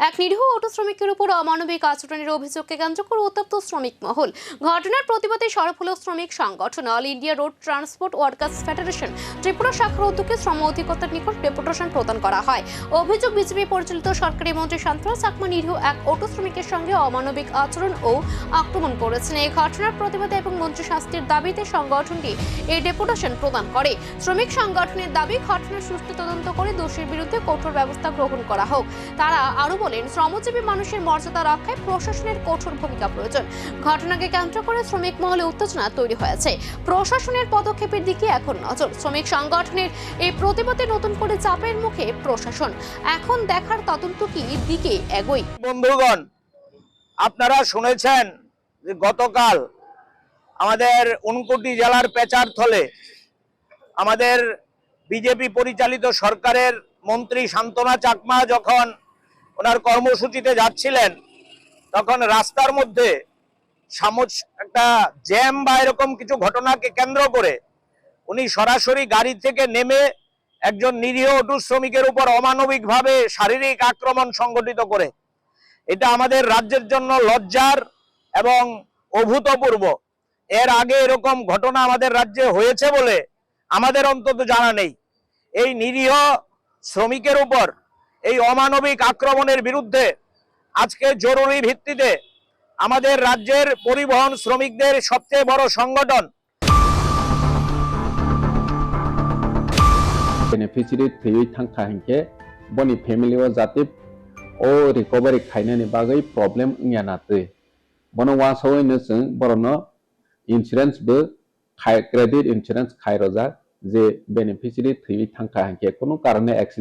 এক নিরীহ অটো শ্রমিকের উপর অমানবিক আচরণের অভিযোগকে কেন্দ্র করে উত্তপ্ত শ্রমিক মহল। ঘটনার প্রতিবাদে সরব হল শ্রমিক সংগঠন all India road transport workers federation. Tripura শাখার উদ্যোগে শ্রম অধিকর্তার নিকট ডেপুটেশন প্রদান করা হয়। অভিযোগ, বিজেপি পরিচালিত সরকারি মন্ত্রী শান্তনু চাকমা নিরীহ এক অটো শ্রমিকের সঙ্গে অমানবিক আচরণ ও আক্রমণ করেছেন। এই ঘটনার প্রতিবাদে এবং মন্ত্রী শাস্তির দাবিতে সংগঠনটি এই ডেপুটেশন প্রদান করে। শ্রমিক সংগঠনের দাবি, ঘটনার সুষ্ঠু তদন্ত করে দোষীর বিরুদ্ধে কঠোর ব্যবস্থা গ্রহণ করা হোক। তারা আরো বলেন, শ্রমজীবী মানুষের মর্যাদা রক্ষায় প্রশাসনের কঠোর ভূমিকা প্রয়োজন। ঘটনাকে কেন্দ্র করে শ্রমিক মহলে উত্তেজনা তৈরি হয়েছে। প্রশাসনের পদক্ষেপের দিকে এখন নজর। শ্রমিক সংগঠনের এই প্রতিবাদে নতুন করে চাপের মুখে প্রশাসন। এখন দেখার তদন্ত কি দিকে এগোয়। বন্ধুগণ, আপনারা শুনেছেন যে গতকাল আমাদের ঊনকোটি জেলার পেচারথলে আমাদের বিজেপি পরিচালিত সরকারের মন্ত্রী শান্তনু চাকমা যখন ওনার কর্মসূচিতে যাচ্ছিলেন, তখন রাস্তার মধ্যে একটা জ্যাম বা এরকম কিছু ঘটনাকে কেন্দ্র করে উনি সরাসরি গাড়ি থেকে নেমে একজন নিরীহ অটো শ্রমিকের উপর অমানবিকভাবে শারীরিক আক্রমণ সংগঠিত করে। এটা আমাদের রাজ্যের জন্য লজ্জার এবং অভূতপূর্ব। এর আগে এরকম ঘটনা আমাদের রাজ্যে হয়েছে বলে আমাদের অন্তত জানা নেই। এই নিরীহ শ্রমিকের উপর এই অমানবিক আক্রমণের বিরুদ্ধে আজকে জরুরি ভিত্তিতে আমাদের রাজ্যের পরিবহন শ্রমিকদের সবচেয়ে বড় সংগঠন बेनिफिशियरि थैयै थांखा हिंखे बनि फैमिली ओ जाति ओ रिकवरी खाइनानि बागै प्रब्लेम इंयानातै बनो वासौयनो जों बरनो इन्सुरेन्स बो क्रेडिट इन्सुरेन्स खायरजा जे बेनिफिशियरि थैयै थांखा हिंखे कोनो कारणे एक्सिडेंट